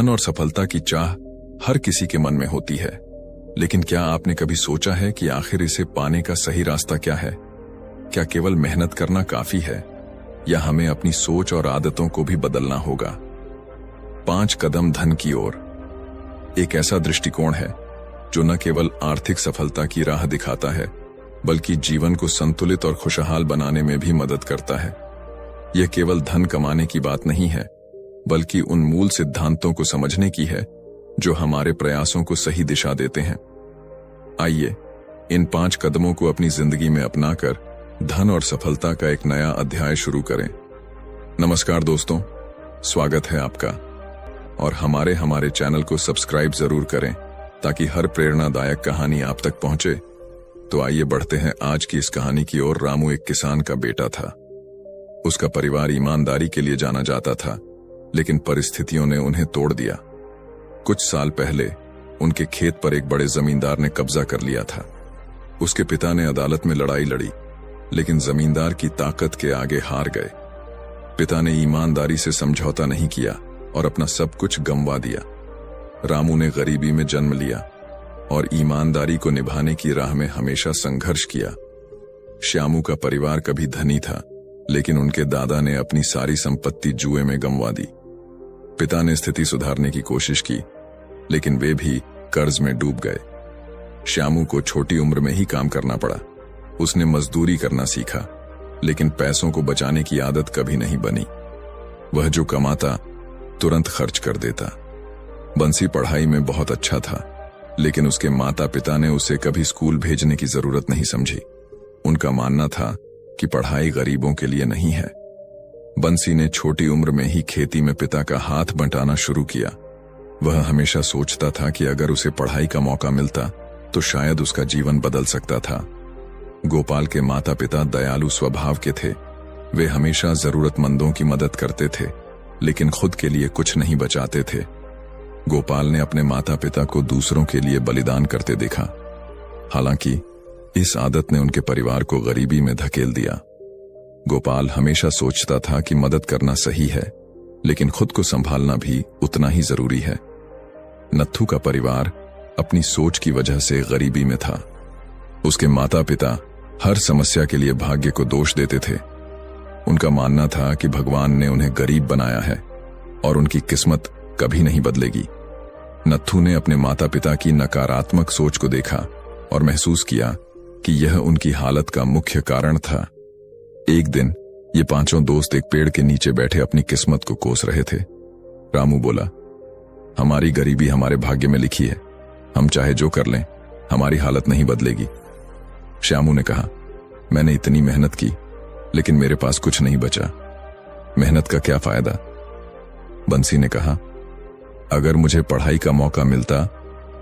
धन और सफलता की चाह हर किसी के मन में होती है, लेकिन क्या आपने कभी सोचा है कि आखिर इसे पाने का सही रास्ता क्या है? क्या केवल मेहनत करना काफी है या हमें अपनी सोच और आदतों को भी बदलना होगा? 5 कदम धन की ओर एक ऐसा दृष्टिकोण है जो न केवल आर्थिक सफलता की राह दिखाता है, बल्कि जीवन को संतुलित और खुशहाल बनाने में भी मदद करता है। यह केवल धन कमाने की बात नहीं है, बल्कि उन मूल सिद्धांतों को समझने की है जो हमारे प्रयासों को सही दिशा देते हैं। आइए इन 5 कदमों को अपनी जिंदगी में अपनाकर धन और सफलता का एक नया अध्याय शुरू करें। नमस्कार दोस्तों, स्वागत है आपका और हमारे चैनल को सब्सक्राइब जरूर करें ताकि हर प्रेरणादायक कहानी आप तक पहुंचे। तो आइए बढ़ते हैं आज की इस कहानी की ओर। रामू एक किसान का बेटा था। उसका परिवार ईमानदारी के लिए जाना जाता था, लेकिन परिस्थितियों ने उन्हें तोड़ दिया। कुछ साल पहले उनके खेत पर एक बड़े जमींदार ने कब्जा कर लिया था। उसके पिता ने अदालत में लड़ाई लड़ी, लेकिन जमींदार की ताकत के आगे हार गए। पिता ने ईमानदारी से समझौता नहीं किया और अपना सब कुछ गंवा दिया। रामू ने गरीबी में जन्म लिया और ईमानदारी को निभाने की राह में हमेशा संघर्ष किया। श्यामू का परिवार कभी धनी था, लेकिन उनके दादा ने अपनी सारी संपत्ति जुए में गंवा दी। पिता ने स्थिति सुधारने की कोशिश की, लेकिन वे भी कर्ज में डूब गए। श्यामू को छोटी उम्र में ही काम करना पड़ा। उसने मजदूरी करना सीखा, लेकिन पैसों को बचाने की आदत कभी नहीं बनी। वह जो कमाता तुरंत खर्च कर देता। बंसी पढ़ाई में बहुत अच्छा था, लेकिन उसके माता पिता ने उसे कभी स्कूल भेजने की जरूरत नहीं समझी। उनका मानना था कि पढ़ाई गरीबों के लिए नहीं है। बंसी ने छोटी उम्र में ही खेती में पिता का हाथ बंटाना शुरू किया। वह हमेशा सोचता था कि अगर उसे पढ़ाई का मौका मिलता तो शायद उसका जीवन बदल सकता था। गोपाल के माता पिता दयालु स्वभाव के थे। वे हमेशा जरूरतमंदों की मदद करते थे, लेकिन खुद के लिए कुछ नहीं बचाते थे। गोपाल ने अपने माता पिता को दूसरों के लिए बलिदान करते देखा। हालांकि इस आदत ने उनके परिवार को गरीबी में धकेल दिया। गोपाल हमेशा सोचता था कि मदद करना सही है, लेकिन खुद को संभालना भी उतना ही जरूरी है। नत्थू का परिवार अपनी सोच की वजह से गरीबी में था। उसके माता पिता हर समस्या के लिए भाग्य को दोष देते थे। उनका मानना था कि भगवान ने उन्हें गरीब बनाया है और उनकी किस्मत कभी नहीं बदलेगी। नत्थू ने अपने माता पिता की नकारात्मक सोच को देखा और महसूस किया कि यह उनकी हालत का मुख्य कारण था। एक दिन ये 5 दोस्त एक पेड़ के नीचे बैठे अपनी किस्मत को कोस रहे थे। रामू बोला, हमारी गरीबी हमारे भाग्य में लिखी है। हम चाहे जो कर लें, हमारी हालत नहीं बदलेगी। श्यामू ने कहा, मैंने इतनी मेहनत की, लेकिन मेरे पास कुछ नहीं बचा। मेहनत का क्या फायदा? बंसी ने कहा, अगर मुझे पढ़ाई का मौका मिलता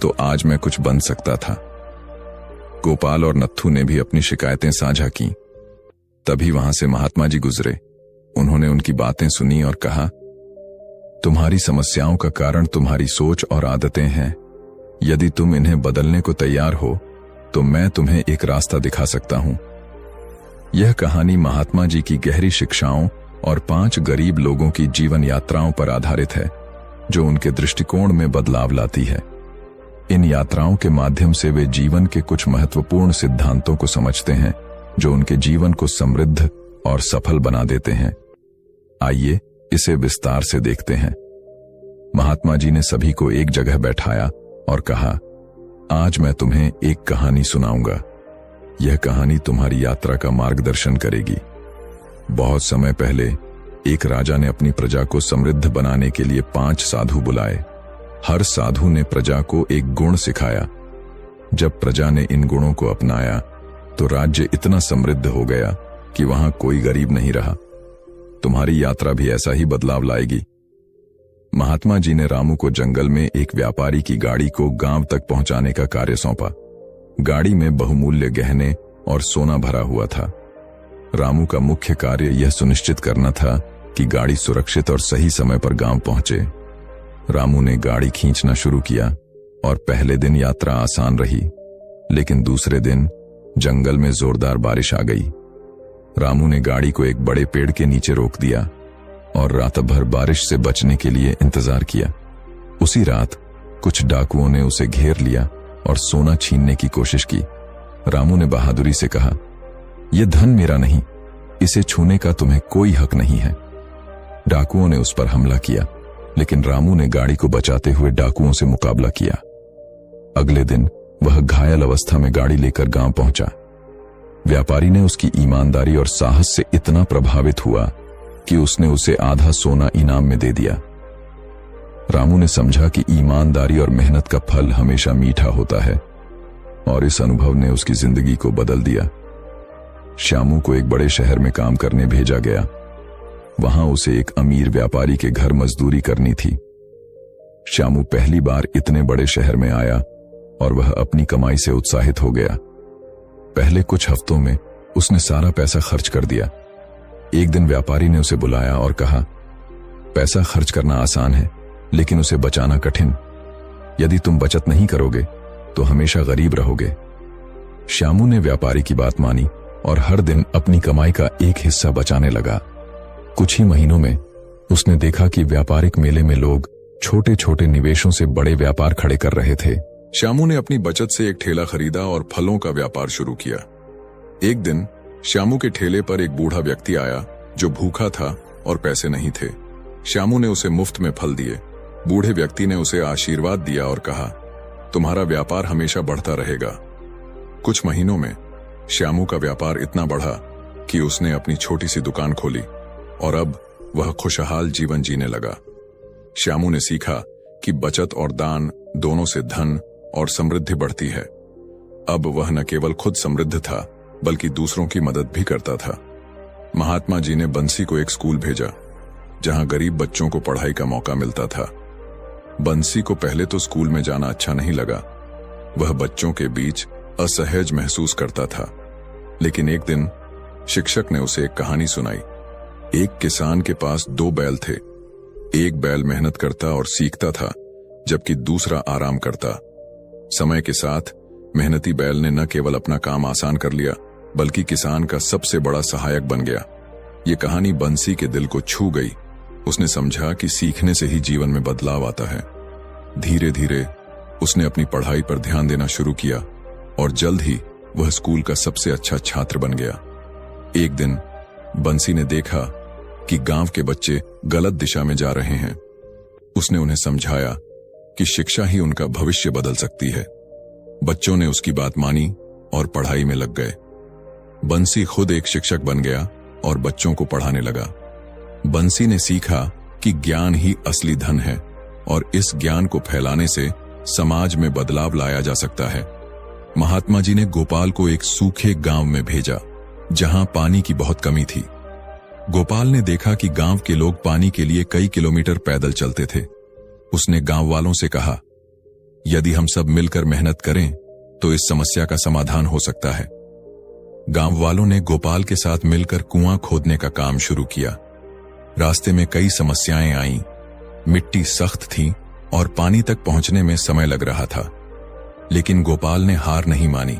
तो आज मैं कुछ बन सकता था। गोपाल और नत्थू ने भी अपनी शिकायतें साझा की। तभी वहां से महात्मा जी गुजरे। उन्होंने उनकी बातें सुनी और कहा, तुम्हारी समस्याओं का कारण तुम्हारी सोच और आदतें हैं। यदि तुम इन्हें बदलने को तैयार हो तो मैं तुम्हें एक रास्ता दिखा सकता हूं। यह कहानी महात्मा जी की गहरी शिक्षाओं और 5 गरीब लोगों की जीवन यात्राओं पर आधारित है, जो उनके दृष्टिकोण में बदलाव लाती है। इन यात्राओं के माध्यम से वे जीवन के कुछ महत्वपूर्ण सिद्धांतों को समझते हैं, जो उनके जीवन को समृद्ध और सफल बना देते हैं। आइए इसे विस्तार से देखते हैं। महात्मा जी ने सभी को एक जगह बैठाया और कहा, आज मैं तुम्हें एक कहानी सुनाऊंगा। यह कहानी तुम्हारी यात्रा का मार्गदर्शन करेगी। बहुत समय पहले एक राजा ने अपनी प्रजा को समृद्ध बनाने के लिए 5 साधु बुलाए। हर साधु ने प्रजा को एक गुण सिखाया। जब प्रजा ने इन गुणों को अपनाया तो राज्य इतना समृद्ध हो गया कि वहां कोई गरीब नहीं रहा। तुम्हारी यात्रा भी ऐसा ही बदलाव लाएगी। महात्मा जी ने रामू को जंगल में एक व्यापारी की गाड़ी को गांव तक पहुंचाने का कार्य सौंपा। गाड़ी में बहुमूल्य गहने और सोना भरा हुआ था। रामू का मुख्य कार्य यह सुनिश्चित करना था कि गाड़ी सुरक्षित और सही समय पर गांव पहुंचे। रामू ने गाड़ी खींचना शुरू किया और पहले दिन यात्रा आसान रही, लेकिन दूसरे दिन जंगल में जोरदार बारिश आ गई। रामू ने गाड़ी को एक बड़े पेड़ के नीचे रोक दिया और रात भर बारिश से बचने के लिए इंतजार किया। उसी रात कुछ डाकुओं ने उसे घेर लिया और सोना छीनने की कोशिश की। रामू ने बहादुरी से कहा, यह धन मेरा नहीं, इसे छूने का तुम्हें कोई हक नहीं है। डाकुओं ने उस पर हमला किया, लेकिन रामू ने गाड़ी को बचाते हुए डाकुओं से मुकाबला किया। अगले दिन वह घायल अवस्था में गाड़ी लेकर गांव पहुंचा। व्यापारी ने उसकी ईमानदारी और साहस से इतना प्रभावित हुआ कि उसने उसे आधा सोना इनाम में दे दिया। रामू ने समझा कि ईमानदारी और मेहनत का फल हमेशा मीठा होता है, और इस अनुभव ने उसकी जिंदगी को बदल दिया। श्यामू को एक बड़े शहर में काम करने भेजा गया। वहां उसे एक अमीर व्यापारी के घर मजदूरी करनी थी। श्यामू पहली बार इतने बड़े शहर में आया और वह अपनी कमाई से उत्साहित हो गया। पहले कुछ हफ्तों में उसने सारा पैसा खर्च कर दिया। एक दिन व्यापारी ने उसे बुलाया और कहा, पैसा खर्च करना आसान है, लेकिन उसे बचाना कठिन। यदि तुम बचत नहीं करोगे तो हमेशा गरीब रहोगे। श्यामू ने व्यापारी की बात मानी और हर दिन अपनी कमाई का एक हिस्सा बचाने लगा। कुछ ही महीनों में उसने देखा कि व्यापारिक मेले में लोग छोटे छोटे निवेशों से बड़े व्यापार खड़े कर रहे थे। श्यामू ने अपनी बचत से एक ठेला खरीदा और फलों का व्यापार शुरू किया। एक दिन श्यामू के ठेले पर एक बूढ़ा व्यक्ति आया जो भूखा था और पैसे नहीं थे। श्यामू ने उसे मुफ्त में फल दिए। बूढ़े व्यक्ति ने उसे आशीर्वाद दिया और कहा, तुम्हारा व्यापार हमेशा बढ़ता रहेगा। कुछ महीनों में श्यामू का व्यापार इतना बढ़ा कि उसने अपनी छोटी सी दुकान खोली और अब वह खुशहाल जीवन जीने लगा। श्यामू ने सीखा कि बचत और दान दोनों से धन और समृद्धि बढ़ती है। अब वह न केवल खुद समृद्ध था, बल्कि दूसरों की मदद भी करता था। महात्मा जी ने बंसी को एक स्कूल भेजा, जहां गरीब बच्चों को पढ़ाई का मौका मिलता था। बंसी को पहले तो स्कूल में जाना अच्छा नहीं लगा। वह बच्चों के बीच असहज महसूस करता था। लेकिन एक दिन शिक्षक ने उसे एक कहानी सुनाई। एक किसान के पास 2 बैल थे। एक बैल मेहनत करता और सीखता था, जबकि दूसरा आराम करता। समय के साथ मेहनती बैल ने न केवल अपना काम आसान कर लिया, बल्कि किसान का सबसे बड़ा सहायक बन गया। ये कहानी बंसी के दिल को छू गई। उसने समझा कि सीखने से ही जीवन में बदलाव आता है। धीरे धीरे उसने अपनी पढ़ाई पर ध्यान देना शुरू किया और जल्द ही वह स्कूल का सबसे अच्छा छात्र बन गया। एक दिन बंसी ने देखा कि गांव के बच्चे गलत दिशा में जा रहे हैं। उसने उन्हें समझाया कि शिक्षा ही उनका भविष्य बदल सकती है। बच्चों ने उसकी बात मानी और पढ़ाई में लग गए। बंसी खुद एक शिक्षक बन गया और बच्चों को पढ़ाने लगा। बंसी ने सीखा कि ज्ञान ही असली धन है और इस ज्ञान को फैलाने से समाज में बदलाव लाया जा सकता है। महात्मा जी ने गोपाल को एक सूखे गांव में भेजा, जहां पानी की बहुत कमी थी। गोपाल ने देखा कि गांव के लोग पानी के लिए कई किलोमीटर पैदल चलते थे। उसने गांव वालों से कहा, यदि हम सब मिलकर मेहनत करें तो इस समस्या का समाधान हो सकता है। गांव वालों ने गोपाल के साथ मिलकर कुआं खोदने का काम शुरू किया। रास्ते में कई समस्याएं आईं। मिट्टी सख्त थी और पानी तक पहुंचने में समय लग रहा था, लेकिन गोपाल ने हार नहीं मानी।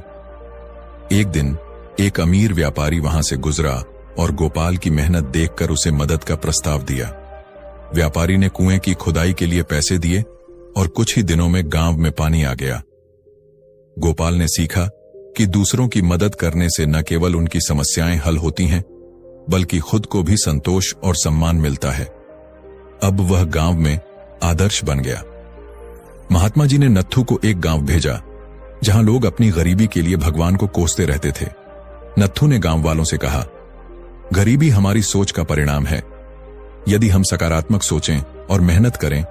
एक दिन एक अमीर व्यापारी वहां से गुजरा और गोपाल की मेहनत देखकर उसे मदद का प्रस्ताव दिया। व्यापारी ने कुएं की खुदाई के लिए पैसे दिए और कुछ ही दिनों में गांव में पानी आ गया। गोपाल ने सीखा कि दूसरों की मदद करने से न केवल उनकी समस्याएं हल होती हैं, बल्कि खुद को भी संतोष और सम्मान मिलता है। अब वह गांव में आदर्श बन गया। महात्मा जी ने नत्थू को एक गांव भेजा, जहां लोग अपनी गरीबी के लिए भगवान को कोसते रहते थे। नत्थू ने गांव वालों से कहा, गरीबी हमारी सोच का परिणाम है। यदि हम सकारात्मक सोचें और मेहनत करें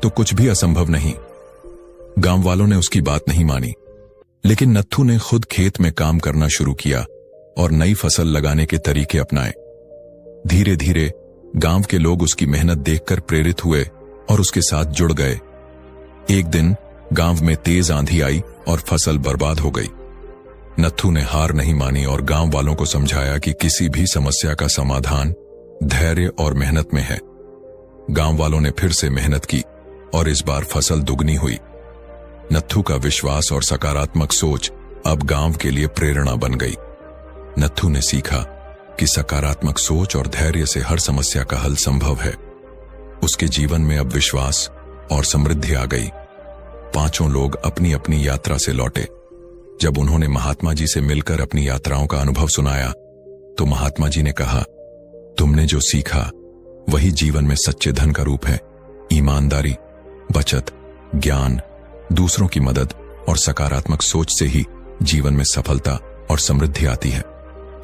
तो कुछ भी असंभव नहीं। गांव वालों ने उसकी बात नहीं मानी, लेकिन नत्थू ने खुद खेत में काम करना शुरू किया और नई फसल लगाने के तरीके अपनाए। धीरे धीरे गांव के लोग उसकी मेहनत देखकर प्रेरित हुए और उसके साथ जुड़ गए। एक दिन गांव में तेज आंधी आई और फसल बर्बाद हो गई। नत्थू ने हार नहीं मानी और गांव वालों को समझाया कि किसी भी समस्या का समाधान धैर्य और मेहनत में है। गांव वालों ने फिर से मेहनत की और इस बार फसल दुगनी हुई। नत्थू का विश्वास और सकारात्मक सोच अब गांव के लिए प्रेरणा बन गई। नत्थू ने सीखा कि सकारात्मक सोच और धैर्य से हर समस्या का हल संभव है। उसके जीवन में अब विश्वास और समृद्धि आ गई। पांचों लोग अपनी अपनी यात्रा से लौटे। जब उन्होंने महात्मा जी से मिलकर अपनी यात्राओं का अनुभव सुनाया तो महात्मा जी ने कहा, तुमने जो सीखा वही जीवन में सच्चे धन का रूप है। ईमानदारी, बचत, ज्ञान, दूसरों की मदद और सकारात्मक सोच से ही जीवन में सफलता और समृद्धि आती है।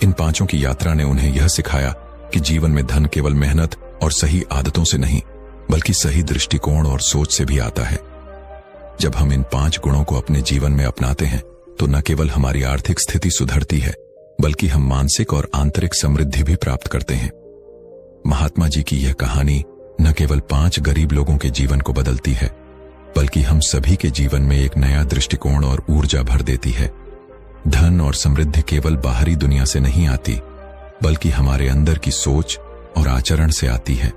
इन पांचों की यात्रा ने उन्हें यह सिखाया कि जीवन में धन केवल मेहनत और सही आदतों से नहीं, बल्कि सही दृष्टिकोण और सोच से भी आता है। जब हम इन 5 गुणों को अपने जीवन में अपनाते हैं तो न केवल हमारी आर्थिक स्थिति सुधरती है, बल्कि हम मानसिक और आंतरिक समृद्धि भी प्राप्त करते हैं। महात्मा जी की यह कहानी न केवल 5 गरीब लोगों के जीवन को बदलती है, बल्कि हम सभी के जीवन में एक नया दृष्टिकोण और ऊर्जा भर देती है। धन और समृद्धि केवल बाहरी दुनिया से नहीं आती, बल्कि हमारे अंदर की सोच और आचरण से आती है।